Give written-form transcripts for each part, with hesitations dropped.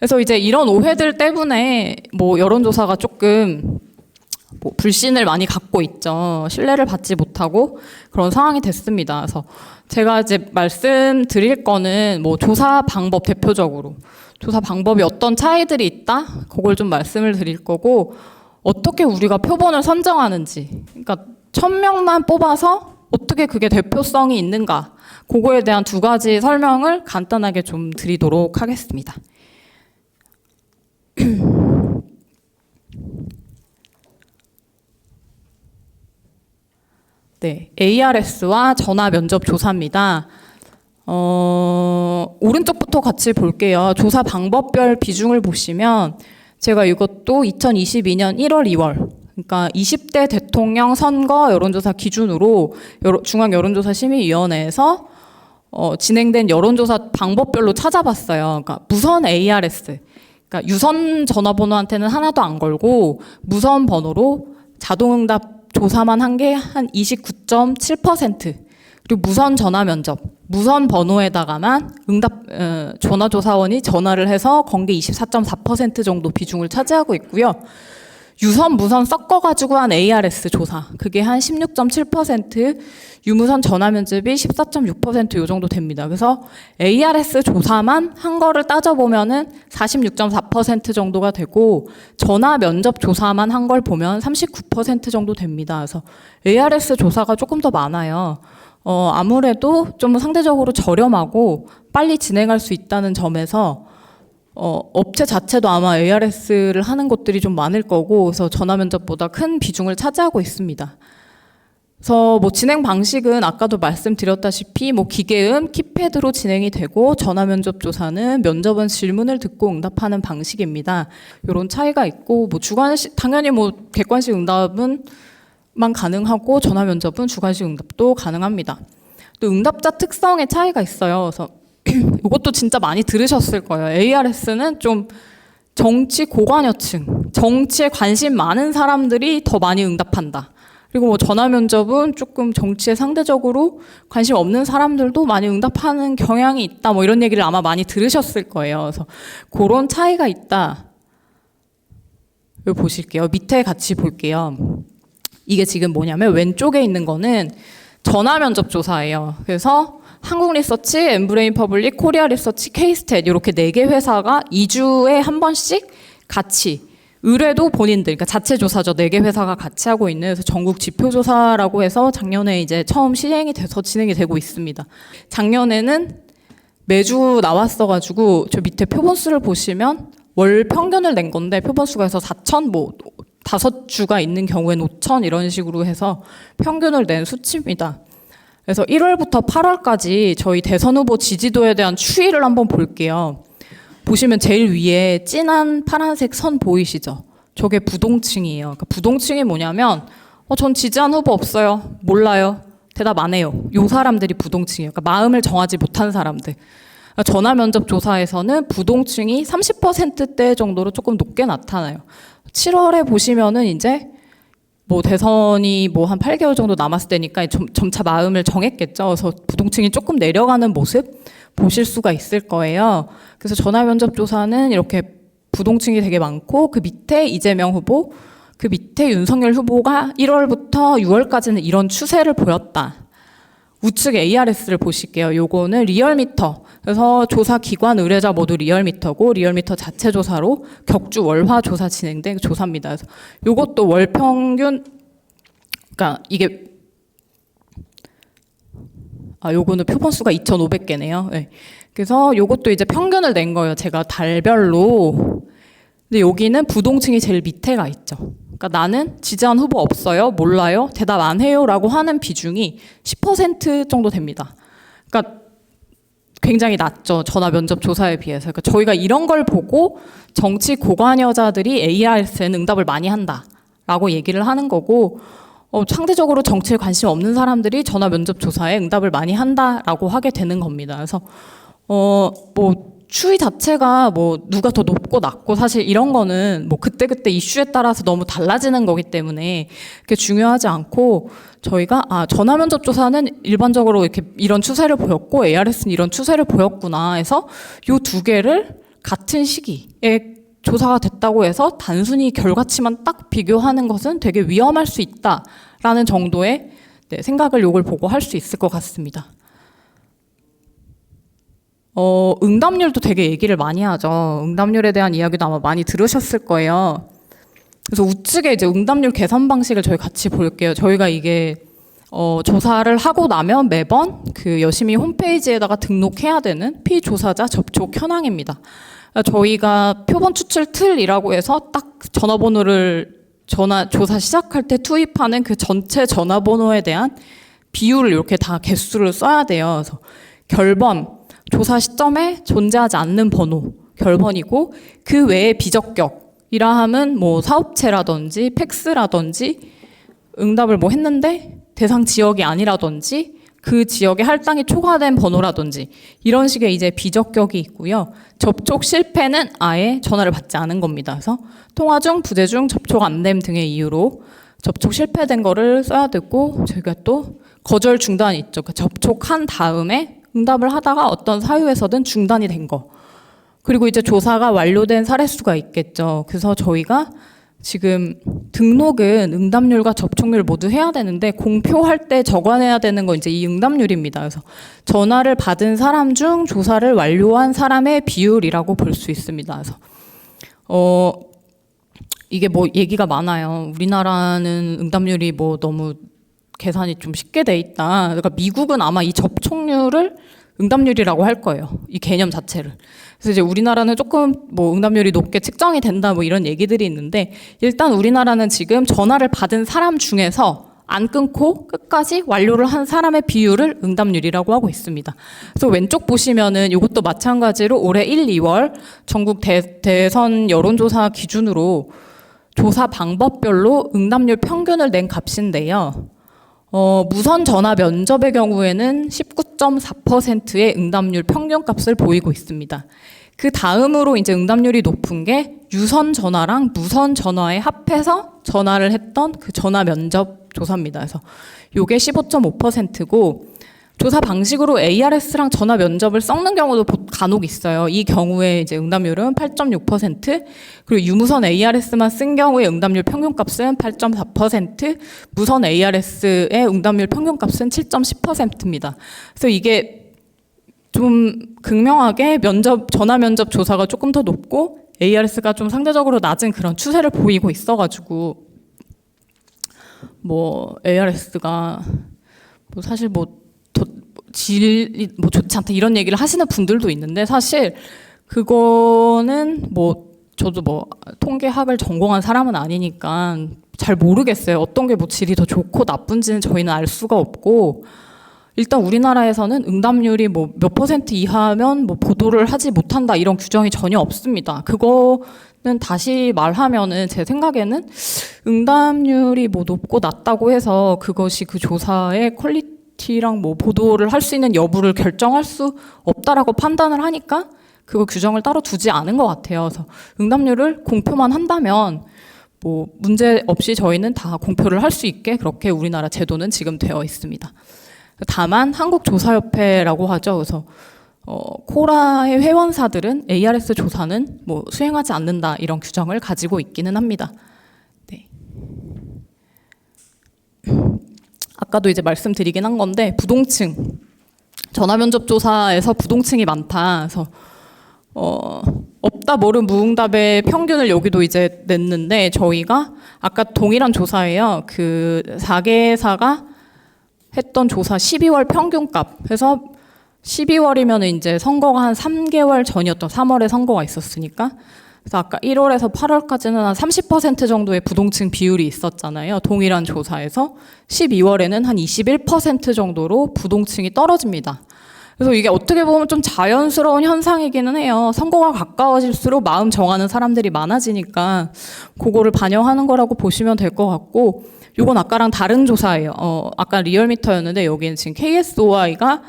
그래서 이제 이런 오해들 때문에 뭐 여론조사가 조금 뭐 불신을 많이 갖고 있죠. 신뢰를 받지 못하고 그런 상황이 됐습니다. 그래서 제가 이제 말씀드릴 거는 뭐 조사 방법 대표적으로 조사 방법이 어떤 차이들이 있다? 그걸 좀 말씀을 드릴 거고 어떻게 우리가 표본을 선정하는지 그러니까 1000명만 뽑아서 어떻게 그게 대표성이 있는가 그거에 대한 두 가지 설명을 간단하게 좀 드리도록 하겠습니다. 네, ARS와 전화 면접 조사입니다. 오른쪽부터 같이 볼게요. 조사 방법별 비중을 보시면 제가 이것도 2022년 1월, 2월 그러니까 20대 대통령 선거 여론조사 기준으로 중앙여론조사심의위원회에서 진행된 여론조사 방법별로 찾아봤어요. 그러니까 무선 ARS, 그러니까 유선 전화번호한테는 하나도 안 걸고 무선 번호로 자동응답 조사만 한 게 한 29.7%. 그리고 무선 전화 면접, 무선 번호에다가만 전화조사원이 전화를 해서 건 게 24.4% 정도 비중을 차지하고 있고요. 유선, 무선 섞어가지고 한 ARS 조사, 그게 한 16.7%, 유무선 전화 면접이 14.6% 요 정도 됩니다. 그래서 ARS 조사만 한 거를 따져보면은 46.4% 정도가 되고 전화 면접 조사만 한 걸 보면 39% 정도 됩니다. 그래서 ARS 조사가 조금 더 많아요. 아무래도 좀 상대적으로 저렴하고 빨리 진행할 수 있다는 점에서 업체 자체도 아마 ARS를 하는 곳들이 좀 많을 거고 그래서 전화 면접보다 큰 비중을 차지하고 있습니다. 그래서 뭐 진행 방식은 아까도 말씀드렸다시피 뭐 기계음, 키패드로 진행이 되고 전화 면접 조사는 면접은 질문을 듣고 응답하는 방식입니다. 이런 차이가 있고 뭐 주관식 당연히 뭐 객관식 응답은 만 가능하고 전화 면접은 주관식 응답도 가능합니다. 또 응답자 특성의 차이가 있어요. 그래서 이것도 진짜 많이 들으셨을 거예요. ARS는 좀 정치 고관여층, 정치에 관심 많은 사람들이 더 많이 응답한다. 그리고 뭐 전화 면접은 조금 정치에 상대적으로 관심 없는 사람들도 많이 응답하는 경향이 있다. 뭐 이런 얘기를 아마 많이 들으셨을 거예요. 그래서 그런 차이가 있다. 여기 보실게요. 밑에 같이 볼게요. 이게 지금 뭐냐면 왼쪽에 있는 거는 전화 면접 조사예요. 그래서 한국 리서치, 엠브레인 퍼블릭, 코리아 리서치, 케이스탯 이렇게 4개 회사가 2주에 한 번씩 같이 의뢰도 본인들, 그러니까 자체 조사죠. 4개 회사가 같이 하고 있는 그래서 전국 지표 조사라고 해서 작년에 이제 처음 시행이 돼서 진행이 되고 있습니다. 작년에는 매주 나왔어가지고 저 밑에 표본수를 보시면 월 평균을 낸 건데 표본수가 해서 4,000 뭐 5주가 있는 경우엔 5,000 이런 식으로 해서 평균을 낸 수치입니다. 그래서 1월부터 8월까지 저희 대선 후보 지지도에 대한 추이를 한번 볼게요. 보시면 제일 위에 진한 파란색 선 보이시죠? 저게 부동층이에요. 그러니까 부동층이 뭐냐면 전 지지한 후보 없어요. 몰라요. 대답 안 해요. 요 사람들이 부동층이에요. 그러니까 마음을 정하지 못한 사람들. 전화 면접 조사에서는 부동층이 30%대 정도로 조금 높게 나타나요. 7월에 보시면은 이제 뭐 대선이 뭐 한 8개월 정도 남았을 때니까 점차 마음을 정했겠죠. 그래서 부동층이 조금 내려가는 모습 보실 수가 있을 거예요. 그래서 전화 면접 조사는 이렇게 부동층이 되게 많고 그 밑에 이재명 후보, 그 밑에 윤석열 후보가 1월부터 6월까지는 이런 추세를 보였다. 우측 ARS를 보실게요. 요거는 리얼미터. 그래서 조사 기관 의뢰자 모두 리얼미터고 리얼미터 자체 조사로 격주 월화 조사 진행된 조사입니다. 그래서 요것도 월 평균 그러니까 이게 요거는 표본수가 2,500개네요. 네. 그래서 요것도 이제 평균을 낸 거예요. 제가 달별로. 근데 여기는 부동층이 제일 밑에가 있죠. 그러니까 나는 지지한 후보 없어요, 몰라요, 대답 안 해요라고 하는 비중이 10% 정도 됩니다. 그러니까 굉장히 낮죠. 전화 면접 조사에 비해서. 그러니까 저희가 이런 걸 보고 정치 고관여자들이 ARS에는 응답을 많이 한다라고 얘기를 하는 거고 상대적으로 정치에 관심 없는 사람들이 전화 면접 조사에 응답을 많이 한다라고 하게 되는 겁니다. 그래서 뭐 추이 자체가 뭐 누가 더 높고 낮고 사실 이런 거는 뭐 그때그때 이슈에 따라서 너무 달라지는 거기 때문에 그게 중요하지 않고 저희가 전화 면접 조사는 일반적으로 이렇게 이런 추세를 보였고 ARS는 이런 추세를 보였구나 해서 요 두 개를 같은 시기에 조사가 됐다고 해서 단순히 결과치만 딱 비교하는 것은 되게 위험할 수 있다라는 정도의 생각을 요걸 보고 할 수 있을 것 같습니다. 응답률도 되게 얘기를 많이 하죠. 응답률에 대한 이야기도 아마 많이 들으셨을 거예요. 그래서 우측에 이제 응답률 계산 방식을 저희 같이 볼게요. 저희가 이게 조사를 하고 나면 매번 그 여심이 홈페이지에다가 등록해야 되는 피조사자 접촉 현황입니다. 저희가 표본 추출 틀이라고 해서 딱 전화번호를 조사 시작할 때 투입하는 그 전체 전화번호에 대한 비율을 이렇게 다 개수를 써야 돼요. 그래서 결번, 조사 시점에 존재하지 않는 번호, 결번이고 그 외에 비적격이라 함은 뭐 사업체라든지 팩스라든지 응답을 뭐 했는데 대상 지역이 아니라든지 그 지역에 할당이 초과된 번호라든지 이런 식의 이제 비적격이 있고요. 접촉 실패는 아예 전화를 받지 않은 겁니다. 그래서 통화 중, 부재 중, 접촉 안 됨 등의 이유로 접촉 실패된 거를 써야 되고 저희가 또 거절 중단이 있죠. 그러니까 접촉한 다음에 응답을 하다가 어떤 사유에서든 중단이 된 거. 그리고 이제 조사가 완료된 사례수가 있겠죠. 그래서 저희가 지금 등록은 응답률과 접촉률 모두 해야 되는데 공표할 때 적어내야 되는 건 이제 이 응답률입니다. 그래서 전화를 받은 사람 중 조사를 완료한 사람의 비율이라고 볼 수 있습니다. 그래서 이게 뭐 얘기가 많아요. 우리나라는 응답률이 뭐 너무 계산이 좀 쉽게 돼 있다. 그러니까 미국은 아마 이 접촉률을 응답률이라고 할 거예요. 이 개념 자체를. 그래서 이제 우리나라는 조금 뭐 응답률이 높게 측정이 된다 뭐 이런 얘기들이 있는데 일단 우리나라는 지금 전화를 받은 사람 중에서 안 끊고 끝까지 완료를 한 사람의 비율을 응답률이라고 하고 있습니다. 그래서 왼쪽 보시면은 이것도 마찬가지로 올해 1, 2월 전국 대선 여론조사 기준으로 조사 방법별로 응답률 평균을 낸 값인데요. 무선 전화 면접의 경우에는 19.4%의 응답률 평균값을 보이고 있습니다. 그 다음으로 이제 응답률이 높은 게 유선 전화랑 무선 전화에 합해서 전화를 했던 그 전화 면접 조사입니다. 그래서 요게 15.5%고 조사 방식으로 ARS랑 전화 면접을 섞는 경우도 간혹 있어요. 이 경우에 이제 응답률은 8.6%, 그리고 유무선 ARS만 쓴 경우에 응답률 평균값은 8.4%, 무선 ARS의 응답률 평균값은 7.10%입니다. 그래서 이게 좀 극명하게 전화 면접 조사가 조금 더 높고 ARS가 좀 상대적으로 낮은 그런 추세를 보이고 있어가지고 뭐 ARS가 뭐 사실 질이 좋지 않다 이런 얘기를 하시는 분들도 있는데 사실 그거는 저도 통계학을 전공한 사람은 아니니까 잘 모르겠어요. 어떤 게 질이 더 좋고 나쁜지는 저희는 알 수가 없고 일단 우리나라에서는 응답률이 몇 % 이하면 보도를 하지 못한다 이런 규정이 전혀 없습니다. 그거는 다시 말하면은 제 생각에는 응답률이 높고 낮다고 해서 그것이 그 조사의 퀄리티랑 보도를 할 수 있는 여부를 결정할 수 없다라고 판단을 하니까 그거 규정을 따로 두지 않은 것 같아요. 그래서 응답률을 공표만 한다면 문제 없이 저희는 다 공표를 할 수 있게 그렇게 우리나라 제도는 지금 되어 있습니다. 다만 한국조사협회라고 하죠. 그래서 코라의 회원사들은 ARS 조사는 수행하지 않는다 이런 규정을 가지고 있기는 합니다. 네. 아까도 이제 말씀드리긴 한 건데 부동층 전화면접 조사에서 부동층이 많다. 그래서 없다 모른 무응답의 평균을 여기도 이제 냈는데 저희가 아까 동일한 조사예요. 그 4개사가 했던 조사 12월 평균값 해서 12월이면 이제 선거가 한 3개월 전이었던 3월에 선거가 있었으니까 그래서 아까 1월에서 8월까지는 한 30% 정도의 부동층 비율이 있었잖아요. 동일한 조사에서 12월에는 한 21% 정도로 부동층이 떨어집니다. 그래서 이게 어떻게 보면 좀 자연스러운 현상이기는 해요. 선거가 가까워질수록 마음 정하는 사람들이 많아지니까 그거를 반영하는 거라고 보시면 될 것 같고 요건 아까랑 다른 조사예요. 아까 리얼미터였는데 여기는 지금 KSOI가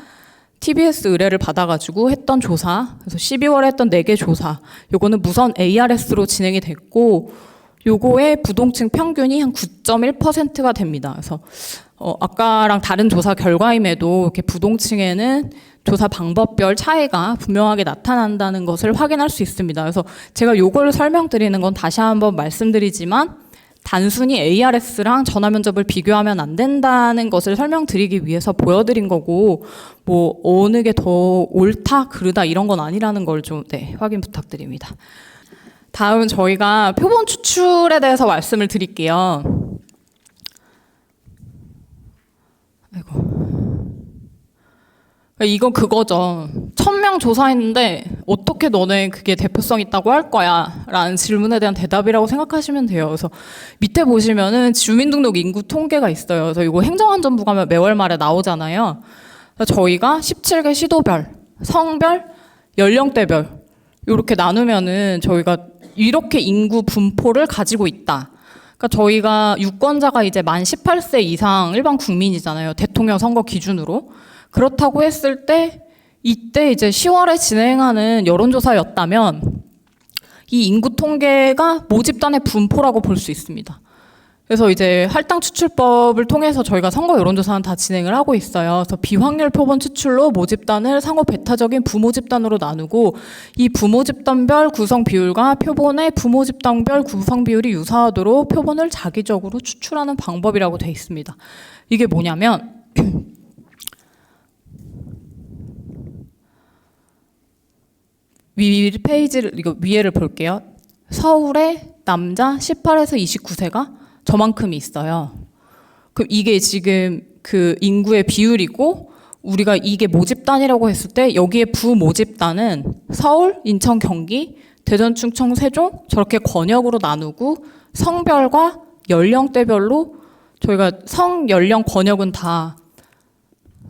TBS 의뢰를 받아가지고 했던 조사. 그래서 12월에 했던 4개 조사. 요거는 무선 ARS로 진행이 됐고 요거의 부동층 평균이 한 9.1%가 됩니다. 그래서 아까랑 다른 조사 결과임에도 이렇게 부동층에는 조사 방법별 차이가 분명하게 나타난다는 것을 확인할 수 있습니다. 그래서 제가 요걸 설명드리는 건 다시 한번 말씀드리지만 단순히 ARS랑 전화 면접을 비교하면 안 된다는 것을 설명드리기 위해서 보여드린 거고, 뭐 어느 게 더 옳다 그르다 이런 건 아니라는 걸 좀 확인 부탁드립니다. 다음 저희가 표본 추출에 대해서 말씀을 드릴게요. 이건 그거죠. 1000명 조사했는데 어떻게 너네 그게 대표성 있다고 할 거야? 라는 질문에 대한 대답이라고 생각하시면 돼요. 그래서 밑에 보시면은 주민등록 인구 통계가 있어요. 그래서 이거 행정안전부 가면 매월 말에 나오잖아요. 그래서 저희가 17개 시도별, 성별, 연령대별 이렇게 나누면은 저희가 이렇게 인구 분포를 가지고 있다. 그러니까 저희가 유권자가 이제 만 18세 이상 일반 국민이잖아요. 대통령 선거 기준으로. 그렇다고 했을 때 이때 이제 10월에 진행하는 여론조사였다면 이 인구 통계가 모집단의 분포라고 볼 수 있습니다. 그래서 이제 할당 추출법을 통해서 저희가 선거 여론조사는 다 진행을 하고 있어요. 그래서 비확률 표본 추출로 모집단을 상호 배타적인 부모집단으로 나누고 이 부모집단별 구성 비율과 표본의 부모집단별 구성 비율이 유사하도록 표본을 자기적으로 추출하는 방법이라고 돼 있습니다. 이게 뭐냐면 페이지를 이거 위에를 볼게요. 서울에 남자 18에서 29세가 저만큼이 있어요. 그럼 이게 지금 그 인구의 비율이고 우리가 이게 모집단이라고 했을 때 여기에 부모집단은 서울, 인천, 경기, 대전, 충청, 세종 저렇게 권역으로 나누고 성별과 연령대별로 저희가 성, 연령, 권역은 다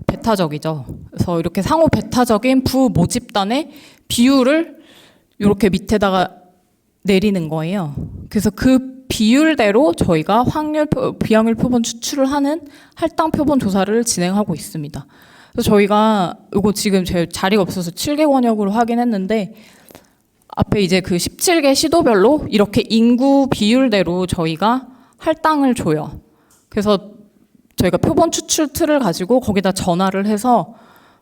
배타적이죠. 그래서 이렇게 상호 배타적인 부모집단의 비율을 이렇게 밑에다가 내리는 거예요. 그래서 그 비율대로 저희가 비확률 표본 추출을 하는 할당 표본 조사를 진행하고 있습니다. 그래서 저희가 이거 지금 제 자리가 없어서 7개 권역으로 확인했는데 앞에 이제 그 17개 시도별로 이렇게 인구 비율대로 저희가 할당을 줘요. 그래서 저희가 표본 추출 틀을 가지고 거기다 전화를 해서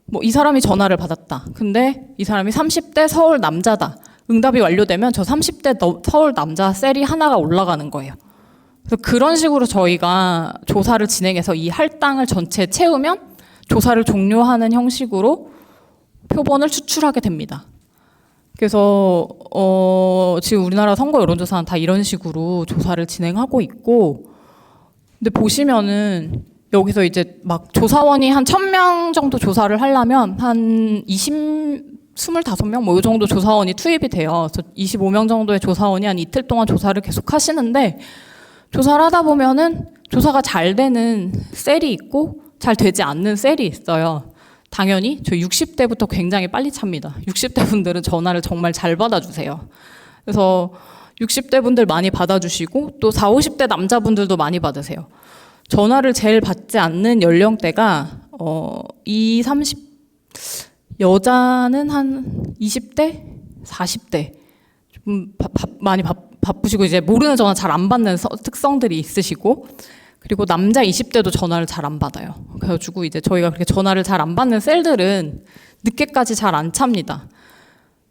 뭐 이 사람이 전화를 받았다. 근데 이 사람이 30대 서울 남자다. 응답이 완료되면 저 30대 서울 남자 셀이 하나가 올라가는 거예요. 그래서 그런 식으로 저희가 조사를 진행해서 이 할당을 전체 채우면 조사를 종료하는 형식으로 표본을 추출하게 됩니다. 그래서 지금 우리나라 선거 여론조사는 다 이런 식으로 조사를 진행하고 있고, 근데 보시면은 여기서 이제 막 조사원이 한 1000명 정도 조사를 하려면 한 25명 뭐 이 정도 조사원이 투입이 돼요. 그래서 25명 정도의 조사원이 한 이틀 동안 조사를 계속 하시는데 조사를 하다 보면은 조사가 잘 되는 셀이 있고 잘 되지 않는 셀이 있어요. 당연히 저 60대부터 굉장히 빨리 찹니다. 60대 분들은 전화를 정말 잘 받아주세요. 그래서 60대 분들 많이 받아주시고 또 40, 50대 남자분들도 많이 받으세요. 전화를 제일 받지 않는 연령대가 20, 30 여자는 한 20대, 40대 좀 많이 바쁘시고 이제 모르는 전화 잘 안 받는 특성들이 있으시고, 그리고 남자 20대도 전화를 잘 안 받아요. 그래가지고 이제 저희가 그렇게 전화를 잘 안 받는 셀들은 늦게까지 잘 안 찹니다.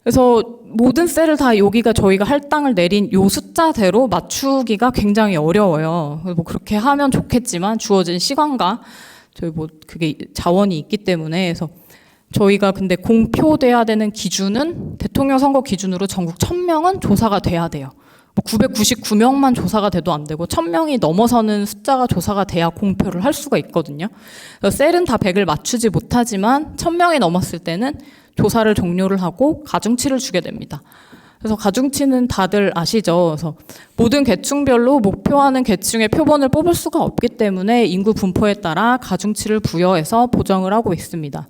그래서 모든 셀을 다 여기가 저희가 할당을 내린 요 숫자대로 맞추기가 굉장히 어려워요. 뭐 그렇게 하면 좋겠지만 주어진 시간과 저희 뭐 그게 자원이 있기 때문에, 그래서 저희가 근데 공표돼야 되는 기준은 대통령 선거 기준으로 전국 1000명은 조사가 돼야 돼요. 뭐 999명만 조사가 돼도 안 되고 1000명이 넘어서는 숫자가 조사가 돼야 공표를 할 수가 있거든요. 그래서 셀은 다 100을 맞추지 못하지만 1000명이 넘었을 때는 조사를 종료를 하고 가중치를 주게 됩니다. 그래서 가중치는 다들 아시죠? 그래서 모든 계층별로 목표하는 계층의 표본을 뽑을 수가 없기 때문에 인구 분포에 따라 가중치를 부여해서 보정을 하고 있습니다.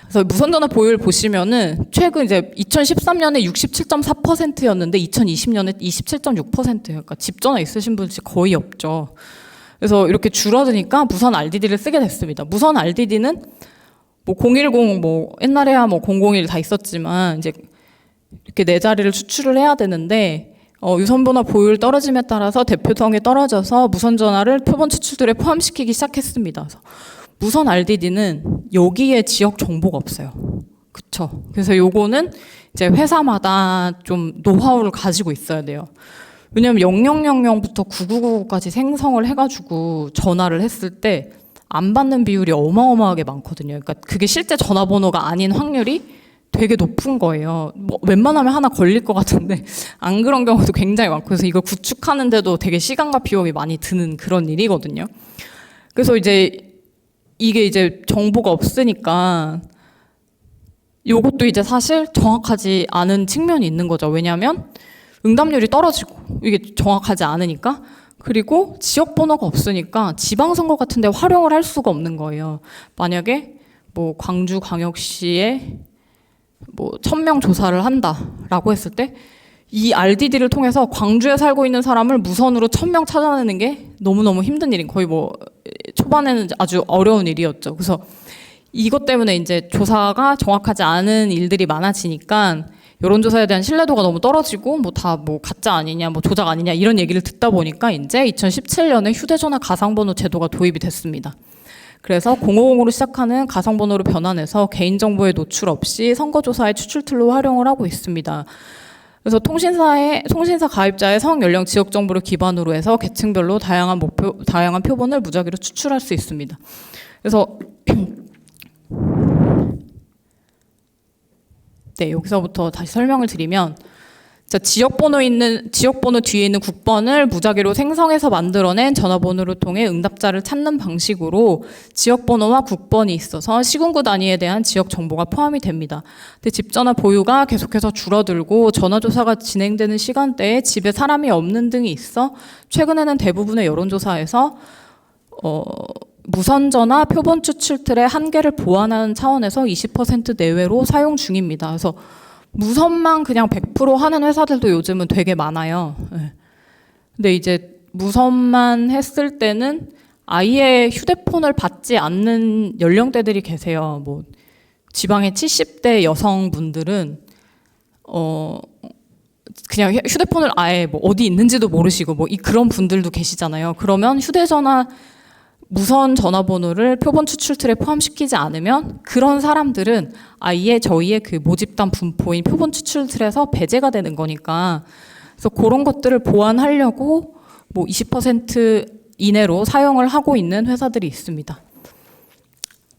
그래서 무선전화 보유율 보시면은 최근 이제 2013년에 67.4%였는데 2020년에 27.6%예요. 그러니까 집전화 있으신 분 거의 없죠. 그래서 이렇게 줄어드니까 무선 RDD를 쓰게 됐습니다. 무선 RDD는 뭐 010, 뭐 옛날에야 뭐 001 다 있었지만 이제 이렇게 네 자리를 추출을 해야 되는데 유선번호 보유율 떨어짐에 따라서 대표성이 떨어져서 무선 전화를 표본 추출들에 포함시키기 시작했습니다. 그래서 무선 RDD는 여기에 지역 정보가 없어요. 그쵸? 그래서 요거는 이제 회사마다 좀 노하우를 가지고 있어야 돼요. 왜냐면 0000부터 9999까지 생성을 해가지고 전화를 했을 때 안 받는 비율이 어마어마하게 많거든요. 그러니까 그게 실제 전화번호가 아닌 확률이 되게 높은 거예요. 뭐 웬만하면 하나 걸릴 것 같은데 안 그런 경우도 굉장히 많고, 그래서 이걸 구축하는데도 되게 시간과 비용이 많이 드는 그런 일이거든요. 그래서 이제 이게 이제 정보가 없으니까 요것도 이제 사실 정확하지 않은 측면이 있는 거죠. 왜냐하면 응답률이 떨어지고 이게 정확하지 않으니까. 그리고 지역 번호가 없으니까 지방선거 같은 데 활용을 할 수가 없는 거예요. 만약에 뭐 광주광역시에 뭐 1000명 조사를 한다라고 했을 때 이 RDD를 통해서 광주에 살고 있는 사람을 무선으로 1000명 찾아내는 게 너무너무 힘든 일인, 거의 뭐 초반에는 아주 어려운 일이었죠. 그래서 이것 때문에 이제 조사가 정확하지 않은 일들이 많아지니까 여론조사에 대한 신뢰도가 너무 떨어지고 뭐 다 뭐 가짜 아니냐, 뭐 조작 아니냐 이런 얘기를 듣다 보니까 이제 2017년에 휴대전화 가상번호 제도가 도입이 됐습니다. 그래서 050으로 시작하는 가상번호로 변환해서 개인정보의 노출 없이 선거조사의 추출틀로 활용을 하고 있습니다. 그래서 통신사 가입자의 성, 연령, 지역 정보를 기반으로 해서 계층별로 다양한 표본을 무작위로 추출할 수 있습니다. 그래서 네, 여기서부터 다시 설명을 드리면, 지역번호 뒤에 있는 국번을 무작위로 생성해서 만들어낸 전화번호를 통해 응답자를 찾는 방식으로 지역번호와 국번이 있어서 시군구 단위에 대한 지역 정보가 포함이 됩니다. 근데 집전화 보유가 계속해서 줄어들고 전화조사가 진행되는 시간대에 집에 사람이 없는 등이 있어 최근에는 대부분의 여론조사에서 무선전화 표본 추출 틀의 한계를 보완하는 차원에서 20% 내외로 사용 중입니다. 그래서 무선만 그냥 100% 하는 회사들도 요즘은 되게 많아요. 근데 이제 무선만 했을 때는 아예 휴대폰을 받지 않는 연령대들이 계세요. 뭐 지방의 70대 여성분들은 그냥 휴대폰을 아예 뭐 어디 있는지도 모르시고 뭐 그런 분들도 계시잖아요. 그러면 휴대전화 무선 전화번호를 표본 추출 틀에 포함시키지 않으면 그런 사람들은 아예 저희의 그 모집단 분포인 표본 추출 틀에서 배제가 되는 거니까, 그래서 그런 것들을 보완하려고 뭐 20% 이내로 사용을 하고 있는 회사들이 있습니다.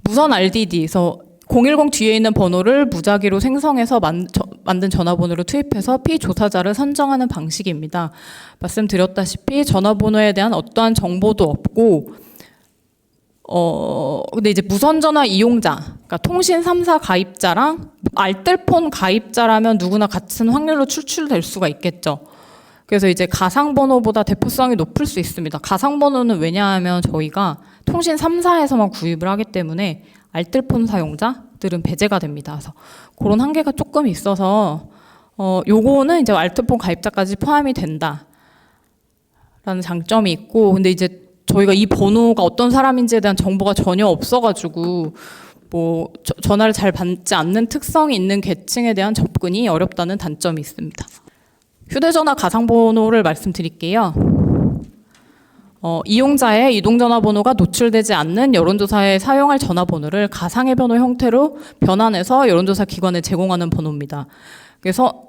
무선 RDD에서 010 뒤에 있는 번호를 무작위로 생성해서 만든 전화번호를 투입해서 피조사자를 선정하는 방식입니다. 말씀드렸다시피 전화번호에 대한 어떠한 정보도 없고, 근데 이제 무선전화 이용자, 그러니까 통신 3사 가입자랑 알뜰폰 가입자라면 누구나 같은 확률로 추출될 수가 있겠죠. 그래서 이제 가상번호보다 대표성이 높을 수 있습니다. 가상번호는 왜냐하면 저희가 통신 3사에서만 구입을 하기 때문에 알뜰폰 사용자들은 배제가 됩니다. 그래서 그런 한계가 조금 있어서 요거는 이제 알뜰폰 가입자까지 포함이 된다라는 장점이 있고, 근데 이제 저희가 이 번호가 어떤 사람인지에 대한 정보가 전혀 없어가지고 뭐 전화를 잘 받지 않는 특성이 있는 계층에 대한 접근이 어렵다는 단점이 있습니다. 휴대전화 가상번호를 말씀드릴게요. 이용자의 이동전화번호가 노출되지 않는 여론조사에 사용할 전화번호를 가상의 번호 형태로 변환해서 여론조사 기관에 제공하는 번호입니다. 그래서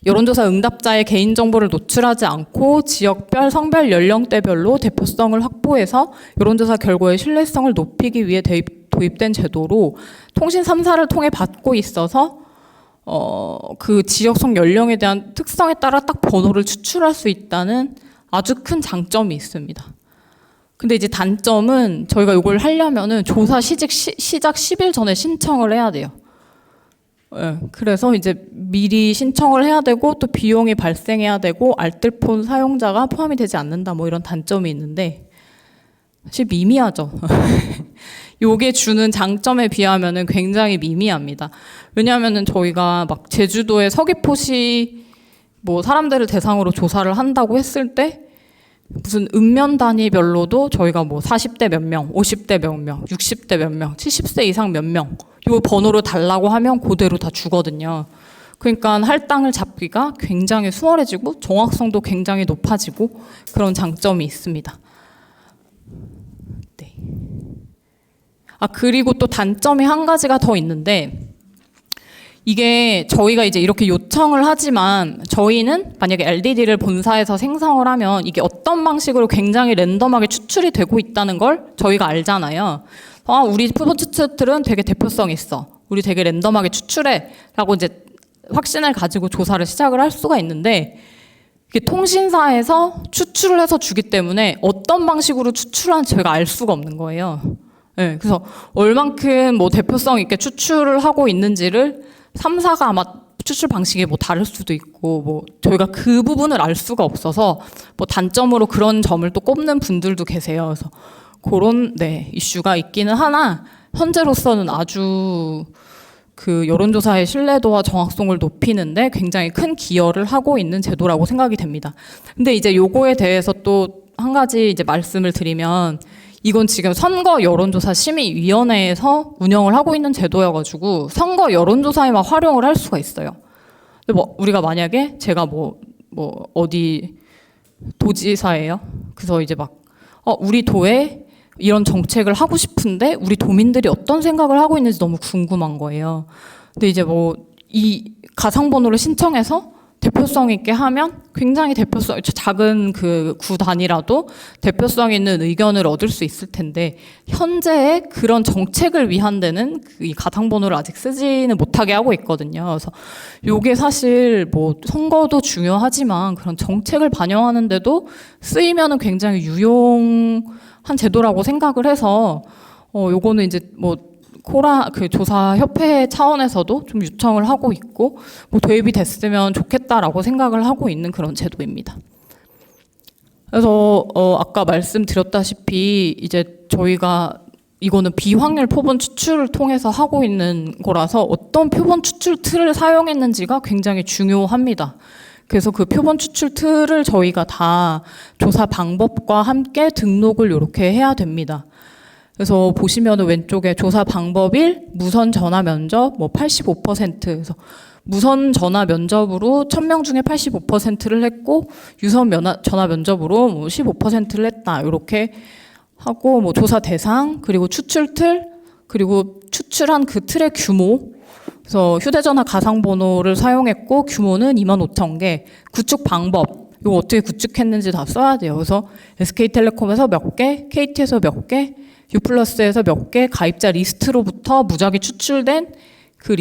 여론조사 응답자의 개인정보를 노출하지 않고 지역별, 성별, 연령대별로 대표성을 확보해서 여론조사 결과의 신뢰성을 높이기 위해 도입된 제도로 통신 3사를 통해 받고 있어서 그 지역성 연령에 대한 특성에 따라 딱 번호를 추출할 수 있다는 아주 큰 장점이 있습니다. 근데 이제 단점은 저희가 이걸 하려면은 조사 시작 10일 전에 신청을 해야 돼요. 네, 그래서 이제 미리 신청을 해야 되고 또 비용이 발생해야 되고 알뜰폰 사용자가 포함이 되지 않는다, 뭐 이런 단점이 있는데 사실 미미하죠. 요게 주는 장점에 비하면은 굉장히 미미합니다. 왜냐하면은 저희가 막 제주도의 서귀포시 뭐 사람들을 대상으로 조사를 한다고 했을 때 무슨 읍면 단위별로도 저희가 뭐 40대 몇 명, 50대 몇 명, 60대 몇 명, 70세 이상 몇 명 요 번호를 달라고 하면 그대로 다 주거든요. 그러니까 할당을 잡기가 굉장히 수월해지고 정확성도 굉장히 높아지고 그런 장점이 있습니다. 네. 그리고 또 단점이 한 가지가 더 있는데, 이게 저희가 이제 이렇게 요청을 하지만 저희는 만약에 LDD를 본사에서 생성을 하면 이게 어떤 방식으로 굉장히 랜덤하게 추출이 되고 있다는 걸 저희가 알잖아요. 우리 표본 추출틀은 되게 대표성 있어. 우리 되게 랜덤하게 추출해. 라고 이제 확신을 가지고 조사를 시작을 할 수가 있는데, 이게 통신사에서 추출을 해서 주기 때문에 어떤 방식으로 추출하는지 저희가 알 수가 없는 거예요. 네, 그래서 얼만큼 뭐 대표성 있게 추출을 하고 있는지를 3사가 아마 추출 방식이 뭐 다를 수도 있고, 뭐 저희가 그 부분을 알 수가 없어서 뭐 단점으로 그런 점을 또 꼽는 분들도 계세요. 그래서 그런 이슈가 있기는 하나, 현재로서는 아주 그 여론조사의 신뢰도와 정확성을 높이는데 굉장히 큰 기여를 하고 있는 제도라고 생각이 됩니다. 근데 이제 요거에 대해서 또 한 가지 이제 말씀을 드리면, 이건 지금 선거 여론조사 심의위원회에서 운영을 하고 있는 제도여가지고 선거 여론조사에만 활용을 할 수가 있어요. 근데 뭐 우리가 만약에 제가 뭐 어디 도지사예요. 그래서 이제 막 우리 도에 이런 정책을 하고 싶은데 우리 도민들이 어떤 생각을 하고 있는지 너무 궁금한 거예요. 근데 이제 뭐 이 가상번호를 신청해서 대표성 있게 하면 굉장히 작은 그 구 단위라도 대표성 있는 의견을 얻을 수 있을 텐데, 현재의 그런 정책을 위한 데는 이 가상번호를 아직 쓰지는 못하게 하고 있거든요. 그래서 요게 사실 뭐 선거도 중요하지만 그런 정책을 반영하는데도 쓰이면은 굉장히 유용한 제도라고 생각을 해서 요거는 이제 뭐 그 조사 협회 차원에서도 좀 요청을 하고 있고, 뭐 도입이 됐으면 좋겠다라고 생각을 하고 있는 그런 제도입니다. 그래서 아까 말씀드렸다시피 이제 저희가 이거는 비확률 표본 추출을 통해서 하고 있는 거라서 어떤 표본 추출 틀을 사용했는지가 굉장히 중요합니다. 그래서 그 표본 추출 틀을 저희가 다 조사 방법과 함께 등록을 이렇게 해야 됩니다. 그래서 보시면은 왼쪽에 조사 방법 1, 무선 전화 면접 뭐 85%. 그래서 무선 전화 면접으로 1000명 중에 85%를 했고, 유선 전화 면접으로 뭐 15%를 했다. 이렇게 하고, 뭐 조사 대상, 그리고 추출 틀, 그리고 추출한 그 틀의 규모. 그래서 휴대전화 가상번호를 사용했고, 규모는 25,000개. 구축 방법. 이거 어떻게 구축했는지 다 써야 돼요. 그래서 SK텔레콤에서 몇 개, KT에서 몇 개, 유플러스에서 몇 개, 가입자 리스트로부터 무작위 추출된 그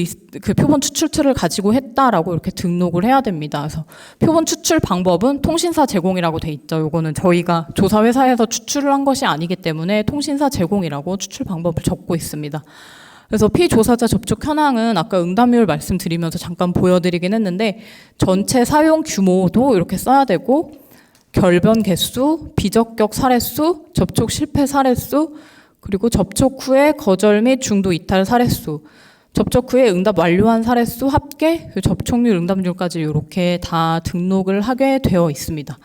표본 추출 틀을 가지고 했다라고 이렇게 등록을 해야 됩니다. 그래서 표본 추출 방법은 통신사 제공이라고 돼 있죠. 요거는 저희가 조사 회사에서 추출을 한 것이 아니기 때문에 통신사 제공이라고 추출 방법을 적고 있습니다. 그래서 피조사자 접촉 현황은 아까 응답률 말씀드리면서 잠깐 보여드리긴 했는데, 전체 사용 규모도 이렇게 써야 되고, 결변 개수, 비적격 사례수, 접촉 실패 사례수, 그리고 접촉 후에 거절 및 중도 이탈 사례수, 접촉 후에 응답 완료한 사례수 합계, 접촉률, 응답률까지 이렇게 다 등록을 하게 되어 있습니다.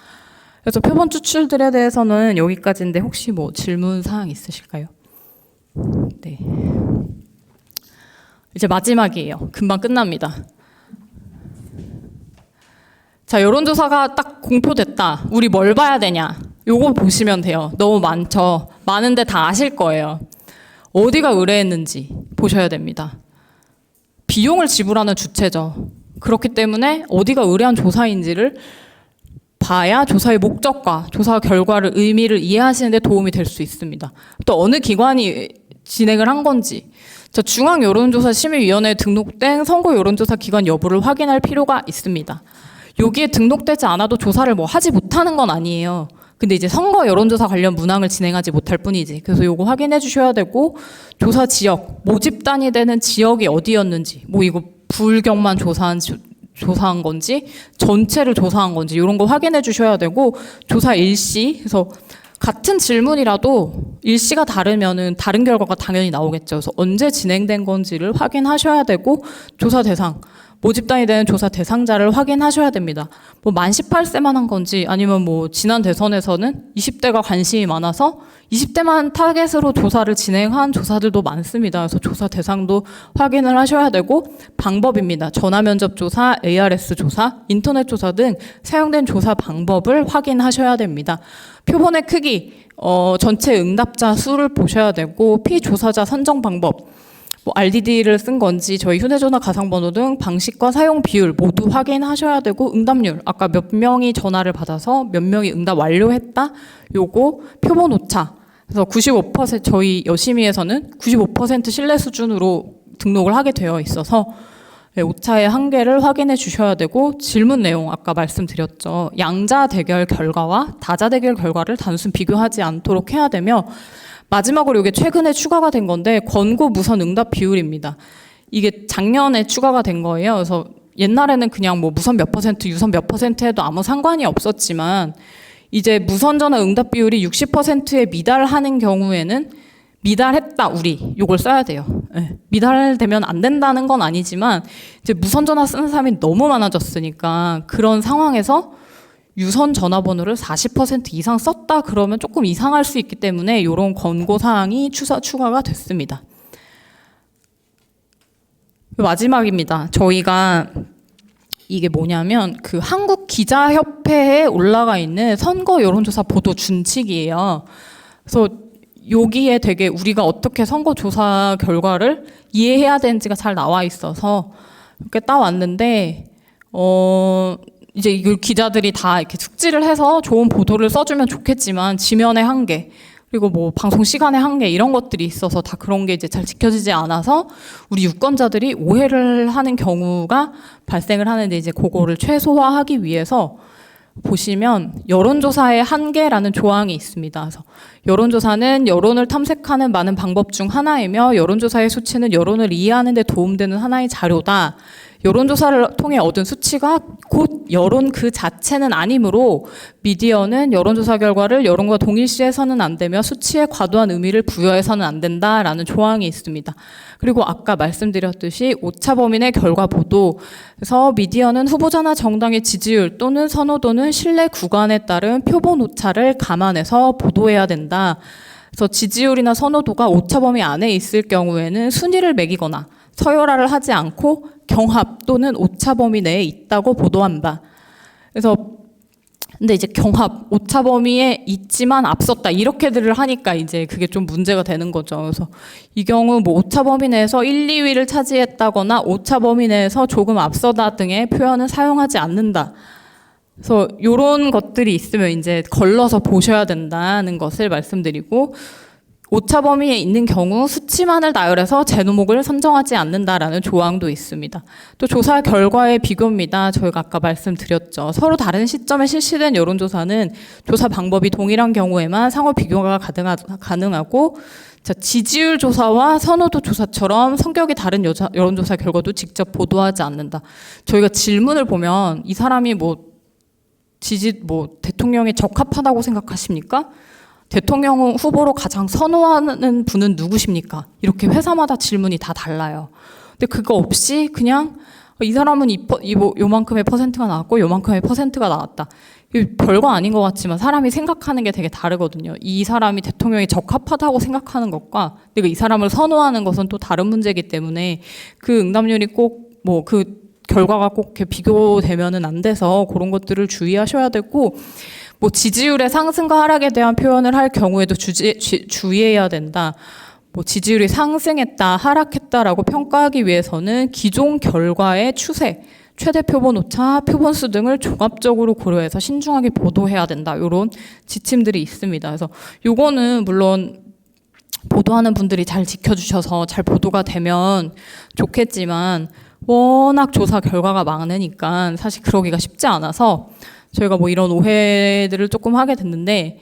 그래서 표본 추출들에 대해서는 여기까지인데 혹시 뭐 질문 사항 있으실까요? 네. 이제 마지막이에요. 금방 끝납니다. 자, 여론조사가 딱 공표됐다. 우리 뭘 봐야 되냐? 요거 보시면 돼요. 너무 많죠. 많은데 다 아실 거예요. 어디가 의뢰했는지 보셔야 됩니다. 비용을 지불하는 주체죠. 그렇기 때문에 어디가 의뢰한 조사인지를 봐야 조사의 목적과 조사 결과를 의미를 이해하시는 데 도움이 될 수 있습니다. 또 어느 기관이 진행을 한 건지, 중앙여론조사심의위원회에 등록된 선거 여론조사 기관 여부를 확인할 필요가 있습니다. 여기에 등록되지 않아도 조사를 뭐 하지 못하는 건 아니에요. 근데 이제 선거 여론조사 관련 문항을 진행하지 못할 뿐이지. 그래서 요거 확인해 주셔야 되고, 조사 지역, 모집단이 되는 지역이 어디였는지, 뭐 이거 부울경만 조사한 건지, 전체를 조사한 건지, 이런 거 확인해 주셔야 되고, 조사 일시, 그래서 같은 질문이라도 일시가 다르면은 다른 결과가 당연히 나오겠죠. 그래서 언제 진행된 건지를 확인하셔야 되고, 조사 대상, 모집단이 되는 조사 대상자를 확인하셔야 됩니다. 뭐 만 18세만 한 건지 아니면 뭐 지난 대선에서는 20대가 관심이 많아서 20대만 타겟으로 조사를 진행한 조사들도 많습니다. 그래서 조사 대상도 확인을 하셔야 되고 방법입니다. 전화 면접 조사, ARS 조사, 인터넷 조사 등 사용된 조사 방법을 확인하셔야 됩니다. 표본의 크기, 전체 응답자 수를 보셔야 되고 피조사자 선정 방법, 뭐 RDD를 쓴 건지 저희 휴대전화 가상번호 등 방식과 사용 비율 모두 확인하셔야 되고 응답률, 아까 몇 명이 전화를 받아서 몇 명이 응답 완료했다, 요거 표본 오차. 그래서 95% 저희 여심위에서는 95% 신뢰 수준으로 등록을 하게 되어 있어서 오차의 한계를 확인해 주셔야 되고 질문 내용 아까 말씀드렸죠. 양자 대결 결과와 다자 대결 결과를 단순 비교하지 않도록 해야 되며 마지막으로 이게 최근에 추가가 된 건데 권고 무선 응답 비율입니다. 이게 작년에 추가가 된 거예요. 그래서 옛날에는 그냥 뭐 무선 몇 퍼센트, 유선 몇 퍼센트 해도 아무 상관이 없었지만 이제 무선 전화 응답 비율이 60%에 미달하는 경우에는 미달했다 우리 요걸 써야 돼요. 네. 미달되면 안 된다는 건 아니지만 이제 무선 전화 쓰는 사람이 너무 많아졌으니까 그런 상황에서 유선 전화번호를 40% 이상 썼다 그러면 조금 이상할 수 있기 때문에 이런 권고 사항이 추가가 됐습니다. 마지막입니다. 저희가 이게 뭐냐면 그 한국 기자협회에 올라가 있는 선거 여론조사 보도 준칙이에요. 그래서 여기에 되게 우리가 어떻게 선거조사 결과를 이해해야 되는지가 잘 나와 있어서 이렇게 따왔는데 이제 이걸 기자들이 다 이렇게 숙지를 해서 좋은 보도를 써주면 좋겠지만 지면의 한계 그리고 뭐 방송 시간의 한계 이런 것들이 있어서 다 그런 게 이제 잘 지켜지지 않아서 우리 유권자들이 오해를 하는 경우가 발생을 하는데 이제 그거를 최소화하기 위해서 보시면 여론조사의 한계라는 조항이 있습니다. 그래서 여론조사는 여론을 탐색하는 많은 방법 중 하나이며 여론조사의 수치는 여론을 이해하는 데 도움되는 하나의 자료다. 여론조사를 통해 얻은 수치가 곧 여론 그 자체는 아니므로 미디어는 여론조사 결과를 여론과 동일시해서는 안 되며 수치에 과도한 의미를 부여해서는 안 된다라는 조항이 있습니다. 그리고 아까 말씀드렸듯이 오차 범인의 결과 보도에서 미디어는 후보자나 정당의 지지율 또는 선호도는 신뢰 구간에 따른 표본 오차를 감안해서 보도해야 된다. 그래서 지지율이나 선호도가 오차 범위 안에 있을 경우에는 순위를 매기거나 서열화를 하지 않고 경합 또는 오차 범위 내에 있다고 보도한다. 그래서 근데 이제 경합, 오차 범위에 있지만 앞섰다 이렇게들을 하니까 이제 그게 좀 문제가 되는 거죠. 그래서 이 경우 뭐 오차 범위 내에서 1, 2위를 차지했다거나 오차 범위 내에서 조금 앞서다 등의 표현은 사용하지 않는다. 그래서 이런 것들이 있으면 이제 걸러서 보셔야 된다는 것을 말씀드리고 오차 범위에 있는 경우 수치만을 나열해서 제목을 선정하지 않는다라는 조항도 있습니다. 또 조사 결과의 비교입니다. 저희가 아까 말씀드렸죠. 서로 다른 시점에 실시된 여론조사는 조사 방법이 동일한 경우에만 상호 비교가 가능하고 지지율 조사와 선호도 조사처럼 성격이 다른 여론조사 결과도 직접 보도하지 않는다. 저희가 질문을 보면 이 사람이 대통령에 적합하다고 생각하십니까? 대통령 후보로 가장 선호하는 분은 누구십니까? 이렇게 회사마다 질문이 다 달라요. 근데 그거 없이 그냥 이 사람은 요만큼의 퍼센트가 나왔고 요만큼의 퍼센트가 나왔다. 별거 아닌 것 같지만 사람이 생각하는 게 되게 다르거든요. 이 사람이 대통령에 적합하다고 생각하는 것과 내가 이 사람을 선호하는 것은 또 다른 문제이기 때문에 그 응답률이 꼭 그 결과가 꼭 이렇게 비교되면은 안 돼서 그런 것들을 주의하셔야 되고 지지율의 상승과 하락에 대한 표현을 할 경우에도 주의해야 된다. 지지율이 상승했다, 하락했다라고 평가하기 위해서는 기존 결과의 추세, 최대 표본 오차, 표본수 등을 종합적으로 고려해서 신중하게 보도해야 된다. 이런 지침들이 있습니다. 그래서 요거는 물론 보도하는 분들이 잘 지켜주셔서 잘 보도가 되면 좋겠지만 워낙 조사 결과가 많으니까 사실 그러기가 쉽지 않아서 저희가 이런 오해들을 조금 하게 됐는데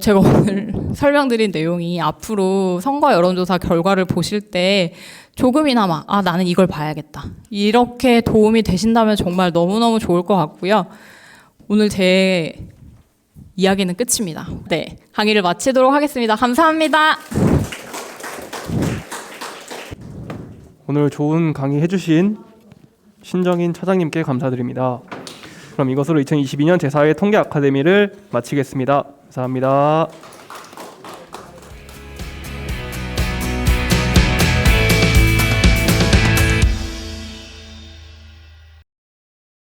제가 오늘 설명드린 내용이 앞으로 선거 여론조사 결과를 보실 때 조금이나마 나는 이걸 봐야겠다 이렇게 도움이 되신다면 정말 너무너무 좋을 것 같고요. 오늘 제 이야기는 끝입니다. 네, 강의를 마치도록 하겠습니다. 감사합니다. 오늘 좋은 강의 해주신 신정인 차장님께 감사드립니다. 그럼 이것으로 2022년 제4회 통계 아카데미를 마치겠습니다. 감사합니다.